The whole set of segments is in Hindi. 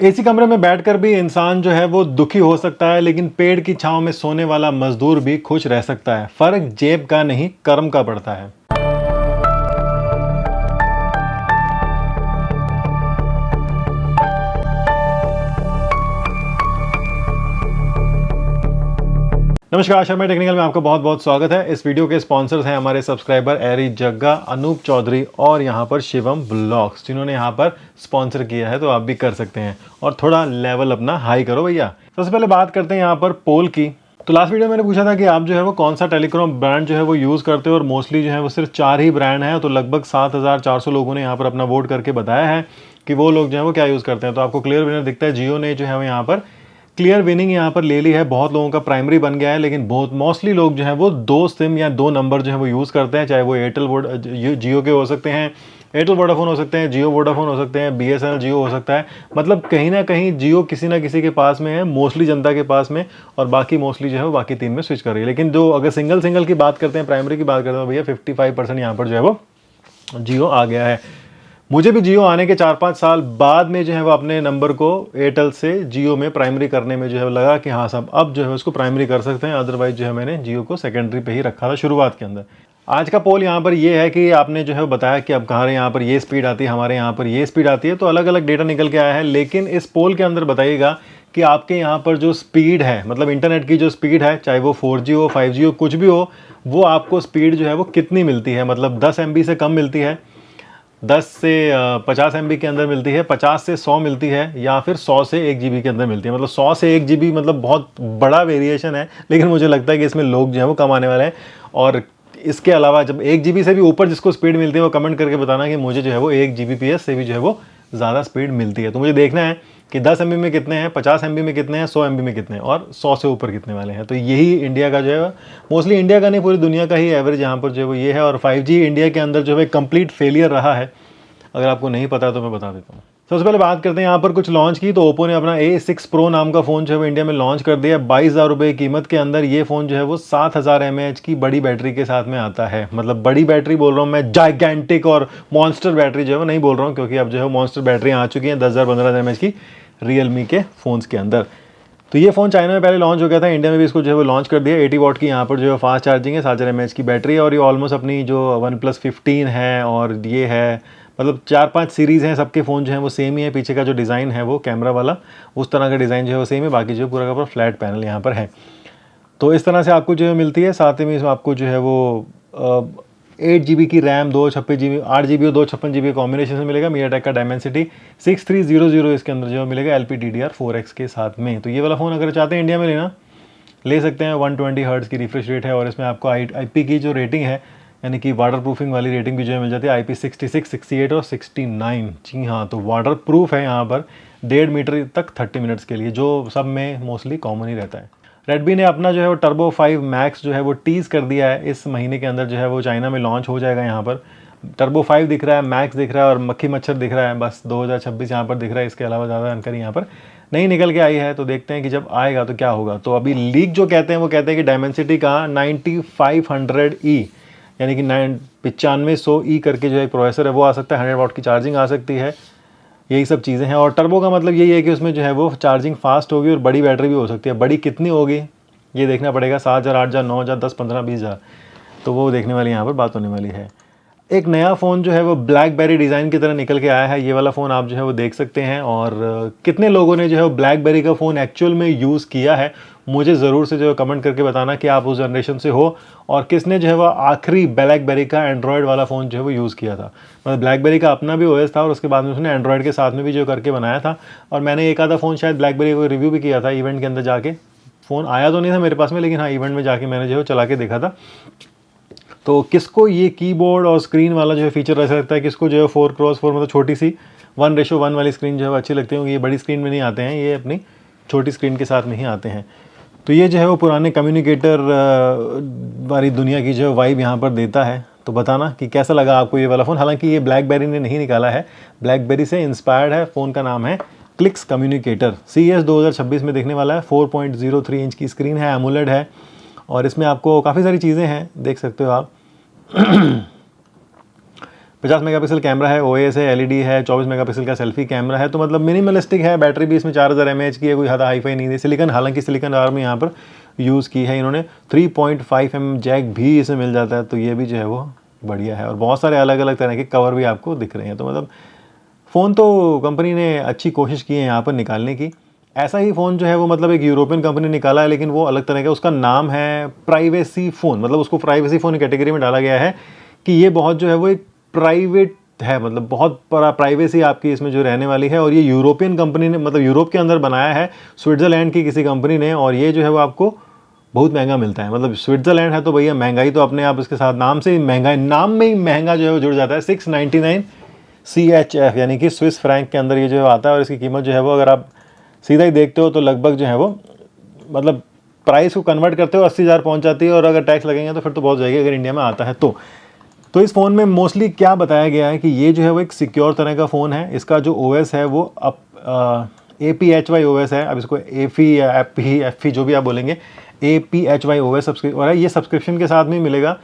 एसी कमरे में बैठकर भी इंसान जो है वो दुखी हो सकता है, लेकिन पेड़ की छांव में सोने वाला मजदूर भी खुश रह सकता है। फर्क जेब का नहीं, कर्म का पड़ता है। नमस्कार, शर्मा टेक्निकल में आपका बहुत बहुत स्वागत है। इस वीडियो के स्पॉन्सर्स हैं हमारे सब्सक्राइबर एरी जग्गा, अनूप चौधरी और यहाँ पर शिवम ब्लॉग्स, जिन्होंने यहाँ पर स्पॉन्सर किया है। तो आप भी कर सकते हैं और थोड़ा लेवल अपना हाई करो भैया। सबसे पहले बात करते हैं यहाँ पर पोल की। तो लास्ट वीडियो में मैंने पूछा था कि आप जो है वो कौन सा टेलीकॉम ब्रांड जो है वो यूज़ करते हो, और मोस्टली जो है वो सिर्फ 4 ही ब्रांड हैं। तो लगभग 7400 लोगों ने यहाँ पर अपना वोट करके बताया है कि वो लोग जो है वो क्या यूज़ करते हैं। तो आपको क्लियर विनर दिखता है, जियो ने जो है वो यहाँ पर क्लियर विनिंग यहाँ पर ले ली है। बहुत लोगों का प्राइमरी बन गया है, लेकिन बहुत मोस्टली लोग जो है वो 2 सिम या 2 नंबर जो है वो यूज़ करते हैं। चाहे वो एयरटेल जियो के हो सकते हैं, एयरटेल वोडाफोन हो सकते हैं, जियो वोडाफोन हो सकते हैं, बीएसएनएल जियो हो सकता है। मतलब कहीं ना कहीं जियो किसी ना किसी के पास में है, मोस्टली जनता के पास में, और बाकी मोस्टली जो है वो बाकी 3 में स्विच कर रही है। लेकिन जो अगर सिंगल की बात करते हैं, प्राइमरी की बात करते हैं, भैया 55% यहाँ पर जो है वो जियो आ गया है। मुझे भी जियो आने के 4-5 साल बाद में जो है वो अपने नंबर को एयरटेल से जियो में प्राइमरी करने में जो है लगा कि हाँ साहब अब जो है उसको प्राइमरी कर सकते हैं। अदरवाइज जो है मैंने जियो को सेकेंडरी पे ही रखा था शुरुआत के अंदर। आज का पोल यहाँ पर ये है कि आपने जो है बताया कि अब कहाँ यहाँ पर ये स्पीड आती है, हमारे यहाँ पर ये स्पीड आती है। तो अलग अलग डेटा निकल के आया है, लेकिन इस पोल के अंदर बताइएगा कि आपके यहाँ पर जो स्पीड है, मतलब इंटरनेट की जो स्पीड है, चाहे वो 4G हो, 5G हो, कुछ भी हो, वो आपको स्पीड जो है वो कितनी मिलती है। मतलब 10 MB से कम मिलती है, 10 से 50 MB के अंदर मिलती है, 50 से 100 मिलती है, या फिर 100 से 1 GB के अंदर मिलती है। मतलब 100 से 1 GB मतलब बहुत बड़ा वेरिएशन है, लेकिन मुझे लगता है कि इसमें लोग जो है वो कम आने वाले हैं। और इसके अलावा जब 1 GB से भी ऊपर जिसको स्पीड मिलती है वो कमेंट करके बताना कि मुझे जो है वो 1 Gbps से भी जो है वो ज़्यादा स्पीड मिलती है। तो मुझे देखना है कि 10 MB में कितने हैं, 50 MB में कितने हैं, 100 MB में कितने हैं, और 100 से ऊपर कितने वाले हैं। तो यही इंडिया का जो है, मोस्टली इंडिया का नहीं पूरी दुनिया का ही एवरेज यहाँ पर जो है वो ये है। और 5G इंडिया के अंदर जो है कंप्लीट फेलियर रहा है। अगर आपको नहीं पता तो मैं बता देता हूँ। सबसे पहले बात करते हैं यहाँ पर कुछ लॉन्च की। तो ओप्पो ने अपना A6 Pro नाम का फ़ोन जो है वो इंडिया में लॉन्च कर दिया। 22,000 रुपये कीमत के अंदर ये फ़ोन जो है वो 7000 mAh की बड़ी बैटरी के साथ में आता है। मतलब बड़ी बैटरी बोल रहा हूँ मैं, जाइगेंटिक और मॉन्स्टर बैटरी जो है वो नहीं बोल रहा हूँ, क्योंकि अब जो है मॉन्स्टर बैटरी आ चुकी हैं 10,000 15,000 mAh की रियलमी के फ़ोन्स के अंदर। तो ये फ़ोन चाइना में पहले लॉन्च हो गया था, इंडिया में भी इसको जो है वो लॉन्च कर दिया। 80 वाट की यहाँ पर जो है फास्ट चार्जिंग है, 7000 mAh की बैटरी है, और ये ऑलमोस्ट अपनी जो OnePlus 15 है और ये है, मतलब 4-5 सीरीज़ हैं, सबके फ़ोन जो हैं वो सेम ही है। पीछे का जो डिज़ाइन है वो कैमरा वाला, उस तरह का डिज़ाइन जो है वो सेम है, बाकी जो पूरा का पूरा फ्लैट पैनल यहाँ पर है। तो इस तरह से आपको जो है मिलती है। साथ ही में इसमें आपको जो है वो 8 GB की रैम, 256 GB, 8 GB और 256 GB कॉम्बिनेशन से मिलेगा। मीडियाटेक का डायमेंसिटी 6300 इसके अंदर जो है मिलेगा LPDDR4X के साथ में। तो ये वाला फ़ोन अगर चाहते हैं इंडिया में लेना, ले सकते हैं। 120 हर्ट्ज़ की रिफ्रेश रेट है, और इसमें आपको IP की जो रेटिंग है, यानी कि वाटर प्रूफिंग वाली रेटिंग भी जो है मिल जाती है, IP66, 68 और 69। जी हाँ, तो वाटर प्रूफ है यहाँ पर 1.5 मीटर तक 30 मिनट्स के लिए, जो सब में मोस्टली कॉमन ही रहता है। रेडमी ने अपना जो है वो टर्बो 5 मैक्स जो है वो टीज़ कर दिया है। इस महीने के अंदर जो है वो चाइना में लॉन्च हो जाएगा। यहाँ पर टर्बो 5 दिख रहा है, मैक्स दिख रहा है, और मक्खी मच्छर दिख रहा है। बस 2026 यहाँ पर दिख रहा है, इसके अलावा ज़्यादा जानकारी यहाँ पर नहीं निकल के आई है। तो देखते हैं कि जब आएगा तो क्या होगा। तो अभी लीक जो कहते हैं वो कहते हैं कि डायमेंसिटी का 9500E, यानी कि 9500E करके जो एक प्रोसेसर है वो आ सकता है। 100 वाट की चार्जिंग आ सकती है। यही सब चीज़ें हैं। और टर्बो का मतलब यही है कि उसमें जो है वो चार्जिंग फास्ट होगी और बड़ी बैटरी भी हो सकती है। बड़ी कितनी होगी ये देखना पड़ेगा, 7000, 8000, 9000, 10, 15, 20,000, तो वो देखने वाली यहाँ पर बात होने वाली है। एक नया फ़ोन जो है वो ब्लैकबेरी डिज़ाइन की तरह निकल के आया है। ये वाला फ़ोन आप जो है वो देख सकते हैं। और कितने लोगों ने जो है वो ब्लैकबेरी का फ़ोन एक्चुअल में यूज़ किया है, मुझे ज़रूर से जो है कमेंट करके बताना कि आप उस जनरेशन से हो, और किसने जो है वो आखिरी ब्लैकबेरी का एंड्रॉयड वाला फ़ोन जो है वो यूज़ किया था। मतलब ब्लैकबेरी का अपना भी OS था, और उसके बाद में उसने एंड्रॉयड के साथ में भी जो करके बनाया था। और मैंने एक आधा फ़ोन शायद ब्लैकबेरी को रिव्यू भी किया था इवेंट के अंदर जाके। फ़ोन आया तो नहीं था मेरे पास में, लेकिन हाँ इवेंट में जाके मैंने जो है चला के देखा था। तो किसको ये कीबोर्ड और स्क्रीन वाला जो है फीचर ऐसा लगता है, किसको जो है 4x4 मतलब छोटी सी 1:1 वाली स्क्रीन जो है अच्छी लगती है। ये बड़ी स्क्रीन में नहीं आते हैं, ये अपनी छोटी स्क्रीन के साथ में ही आते हैं। तो ये जो है वो पुराने कम्युनिकेटर वाली दुनिया की जो है वाइब यहाँ पर देता है। तो बताना कि कैसा लगा आपको ये वाला फ़ोन। हालांकि ये ब्लैकबेरी ने नहीं निकाला है, ब्लैकबेरी से इंस्पायर्ड है। फ़ोन का नाम है क्लिक्स कम्युनिकेटर। CES 2026 में देखने वाला है। 4.03 इंच की स्क्रीन है, एमोलेड है, और इसमें आपको काफ़ी सारी चीज़ें हैं, देख सकते हो आप। 50 मेगापिक्सल कैमरा है, OIS है, LED है, 24 मेगापिक्सल का सेल्फी कैमरा है, तो मतलब मिनिमलिस्टिक है। बैटरी भी इसमें 4000 mAh की है, कोई ज़्यादा हाईफाई नहीं है। सिलिकॉन, हालांकि सिलिकॉन आर्म यहाँ पर यूज़ की है इन्होंने। 3.5 mm जैक भी इसे मिल जाता है, तो ये भी जो है वो बढ़िया है। और बहुत सारे अलग अलग तरह के कवर भी आपको दिख रहे हैं, तो मतलब फ़ोन तो कंपनी ने अच्छी कोशिश की है यहाँ पर निकालने की। ऐसा ही फ़ोन जो है वो मतलब एक यूरोपियन कंपनी ने निकाला है, लेकिन वो अलग तरह का, उसका नाम है प्राइवेसी फ़ोन। मतलब उसको प्राइवेसी फ़ोन कैटेगरी में डाला गया है कि ये बहुत जो है वो एक प्राइवेट है, मतलब बहुत बड़ा प्राइवेसी आपकी इसमें जो रहने वाली है। और ये यूरोपियन कंपनी ने, मतलब यूरोप के अंदर बनाया है, स्विट्ज़रलैंड की किसी कंपनी ने। और ये जो है वो आपको बहुत महंगा मिलता है। मतलब स्विट्ज़रलैंड है तो भैया महंगाई तो अपने आप इसके साथ नाम से ही महंगा, नाम में ही महंगा जो है वो जुड़ जाता है। 699 CHF यानी कि स्विस फ्रैंक के अंदर ये जो आता है। और इसकी कीमत जो है वो अगर आप सीधा ही देखते हो तो लगभग जो है वो मतलब प्राइस को कन्वर्ट करते हो 80,000 पहुंच जाती है। और अगर टैक्स लगेंगे तो फिर तो बहुत जाएगी अगर इंडिया में आता है तो इस फ़ोन में मोस्टली क्या बताया गया है कि ये जो है वो एक सिक्योर तरह का फ़ोन है। इसका जो OS है वो APHY OS है। अब इसको AFI या FI जो भी आप बोलेंगे, APHY OS और है। ये सब्सक्रिप्शन के साथ में मिलेगा,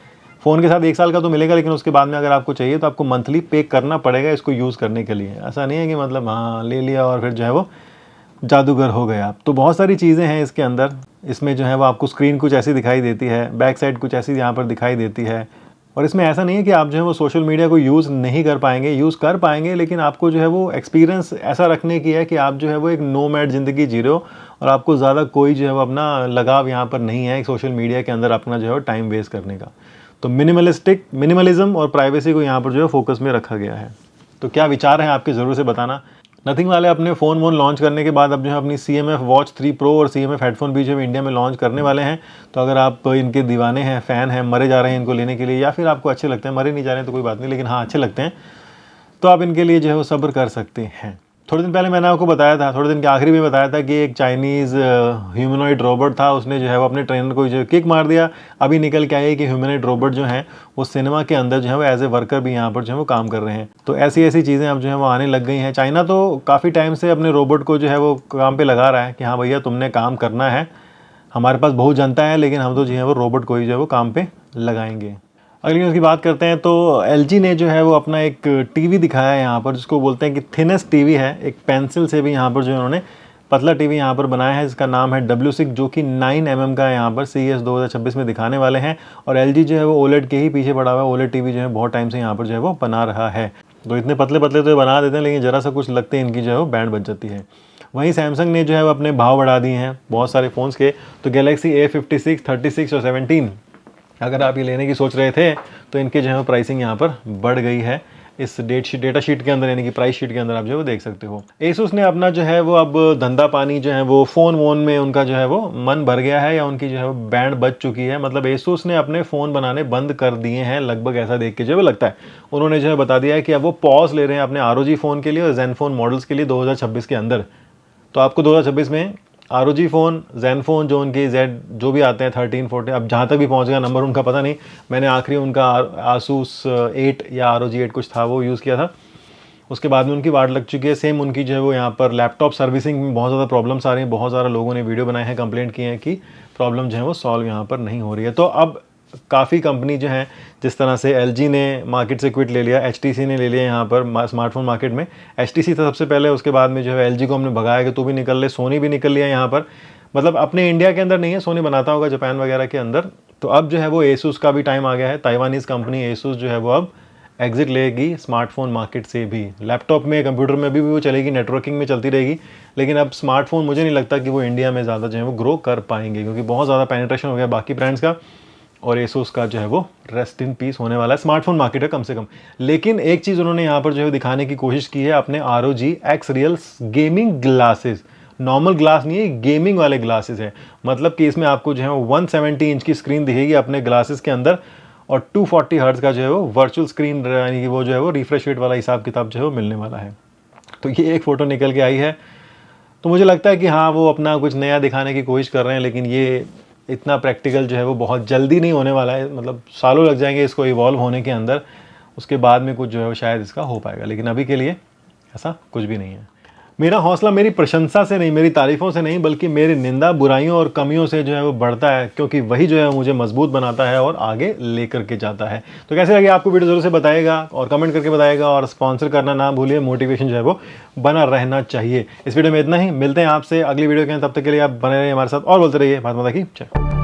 फ़ोन के साथ 1 साल का तो मिलेगा, लेकिन उसके बाद में अगर आपको चाहिए तो आपको मंथली पे करना पड़ेगा इसको यूज़ करने के लिए। ऐसा नहीं है कि मतलब हाँ ले लिया और फिर जो है वो जादूगर हो गए आप। तो बहुत सारी चीज़ें हैं इसके अंदर। इसमें जो है वो आपको स्क्रीन कुछ ऐसी दिखाई देती है, बैक साइड कुछ ऐसी यहाँ पर दिखाई देती है। और इसमें ऐसा नहीं है कि आप जो है वो सोशल मीडिया को यूज़ नहीं कर पाएंगे, यूज़ कर पाएंगे, लेकिन आपको जो है वो एक्सपीरियंस ऐसा रखने की है कि आप जो है वो एक नोमैड ज़िंदगी जी रहे हो और आपको ज़्यादा कोई जो है वो अपना लगाव यहाँ पर नहीं है सोशल मीडिया के अंदर अपना जो है वो टाइम वेस्ट करने का। तो मिनिमलिज़म और प्राइवेसी को यहाँ पर जो है फोकस में रखा गया है। तो क्या विचार हैं आपके, ज़रूर से बताना। नथिंग वाले अपने फ़ोन लॉन्च करने के बाद अब जो है अपनी CMF वॉच 3 Pro और CMF हेडफोन भी जो है इंडिया में लॉन्च करने वाले हैं। तो अगर आप इनके दीवाने हैं, फ़ैन हैं, मरे जा रहे हैं इनको लेने के लिए, या फिर आपको अच्छे लगते हैं, मरे नहीं जा रहे हैं तो कोई बात नहीं, लेकिन हाँ अच्छे लगते हैं, तो आप इनके लिए जो है वो सब्र कर सकते हैं। थोड़े दिन पहले मैंने आपको बताया था, थोड़े दिन के आखिरी में बताया था कि एक चाइनीज़ ह्यूमनॉइड रोबोट था, उसने जो है वो अपने ट्रेनर को जो किक मार दिया। अभी निकल के आई है कि ह्यूमनॉइड रोबोट जो हैं वो सिनेमा के अंदर जो है वो एज ए वर्कर भी यहाँ पर जो है वो काम कर रहे हैं। तो ऐसी ऐसी चीज़ें अब जो है वो आने लग गई हैं। चाइना तो काफ़ी टाइम से अपने रोबोट को जो है वो काम पर लगा रहा है कि हाँ भैया तुमने काम करना है, हमारे पास बहुत जनता है, लेकिन हम तो जो है वो रोबोट को ही जो है वो काम पर लगाएंगे। अगली न्यूज़ की बात करते हैं तो LG ने जो है वो अपना एक टीवी दिखाया है यहाँ पर, जिसको बोलते हैं कि थिनेस्ट टीवी है। एक पेंसिल से भी यहाँ पर जो उन्होंने पतला टीवी यहाँ पर बनाया है, जिसका नाम है W6, जो कि 9 mm का यहाँ पर CES 2026 में दिखाने वाले हैं। और LG जो है वो OLED के ही पीछे पड़ा हुआ है। OLED टीवी जो है बहुत टाइम से यहाँ पर जो है वो बना रहा है। तो इतने पतले पतले तो ये बना देते हैं, लेकिन ज़रा सा कुछ लगते हैं इनकी जो है वो बैंड बच जाती है। वहीं सैमसंग ने जो है वो अपने भाव बढ़ा दिए हैं बहुत सारे फ़ोन्स के। तो गैलेक्सी A56, 36 और 17 अगर आप ये लेने की सोच रहे थे तो इनके जो है प्राइसिंग यहाँ पर बढ़ गई है इस डेटा शीट के अंदर, यानी कि प्राइस शीट के अंदर आप जो है वो देख सकते हो। Asus ने अपना जो है वो अब धंधा पानी जो है वो फ़ोन वोन में उनका जो है वो मन भर गया है, या उनकी जो है वो बैंड बज चुकी है। मतलब Asus ने अपने फ़ोन बनाने बंद कर दिए हैं लगभग, ऐसा देख के जो है लगता है। उन्होंने जो है बता दिया है कि अब वो पॉज ले रहे हैं अपने ROG फ़ोन के लिए और Zenfone मॉडल्स के लिए 2026 के अंदर। तो आपको 2026 में ROG फ़ोन, Zenfone जो उनके Z जो भी आते हैं 13, 14, अब जहाँ तक भी पहुँच गया नंबर उनका पता नहीं। मैंने आखिरी उनका Asus 8 या ROG 8 कुछ था वो यूज़ किया था, उसके बाद में उनकी वाट लग चुकी है। सेम उनकी जो है वो यहाँ पर लैपटॉप सर्विसिंग में बहुत ज़्यादा प्रॉब्लम्स आ रही हैं। बहुत सारे लोगों ने वीडियो बनाए हैं, कंप्लेंट किए हैं कि प्रॉब्लम जो है वो सॉल्व यहाँ पर नहीं हो रही है। तो अब काफ़ी कंपनी जो हैं, जिस तरह से LG ने मार्केट से क्विट ले लिया, HTC ने ले लिया यहाँ पर स्मार्टफोन मार्केट में। HTC था सबसे पहले, उसके बाद में जो है LG को हमने भगाया कि तू भी निकल ले। सोनी भी निकल लिया यहाँ पर, मतलब अपने इंडिया के अंदर नहीं है, सोनी बनाता होगा जापान वगैरह के अंदर। तो अब जो है वो Asus का भी टाइम आ गया है। ताइवानीज़ कंपनी Asus जो है वो अब एग्जिट लेगी स्मार्टफोन मार्केट से भी। लैपटॉप में, कंप्यूटर में भी वो चलेगी, नेटवर्किंग में चलती रहेगी, लेकिन अब स्मार्टफोन मुझे नहीं लगता कि वो इंडिया में ज़्यादा जो है वो ग्रो कर पाएंगे, क्योंकि बहुत ज़्यादा पेनिट्रेशन हो गया बाकी ब्रांड्स का। और Asus का जो है वो रेस्ट इन पीस होने वाला है स्मार्टफोन मार्केट है कम से कम। लेकिन एक चीज़ उन्होंने यहाँ पर जो है दिखाने की कोशिश की है, अपने ROG X Real gaming glasses. Normal glass नहीं है, गेमिंग वाले ग्लासेस है। मतलब कि इसमें आपको जो है 170 इंच की स्क्रीन दिखेगी अपने ग्लासेस के अंदर, और 240 हर्ट्ज का जो है वो वर्चुअल स्क्रीन, यानी कि वो जो है वो रिफ्रेश रेट वाला हिसाब किताब जो है वो मिलने वाला है। तो ये एक फ़ोटो निकल के आई है, तो मुझे लगता है कि हाँ वो अपना कुछ नया दिखाने की कोशिश कर रहे हैं, लेकिन ये इतना प्रैक्टिकल जो है वो बहुत जल्दी नहीं होने वाला है। मतलब सालों लग जाएंगे इसको इवॉल्व होने के अंदर, उसके बाद में कुछ जो है वो शायद इसका हो पाएगा, लेकिन अभी के लिए ऐसा कुछ भी नहीं है। मेरा हौसला मेरी प्रशंसा से नहीं, मेरी तारीफों से नहीं, बल्कि मेरी निंदा, बुराइयों और कमियों से जो है वो बढ़ता है, क्योंकि वही जो है मुझे मजबूत बनाता है और आगे लेकर के जाता है। तो कैसे लगे आपको वीडियो जरूर से बताइएगा और कमेंट करके बताइएगा, और स्पॉन्सर करना ना भूलिए, मोटिवेशन जो है वो बना रहना चाहिए। इस वीडियो में इतना ही, मिलते हैं आपसे अगली वीडियो के, तब तक के लिए आप बने रहिए हमारे साथ और बोलते रहिए भारत माता की जय।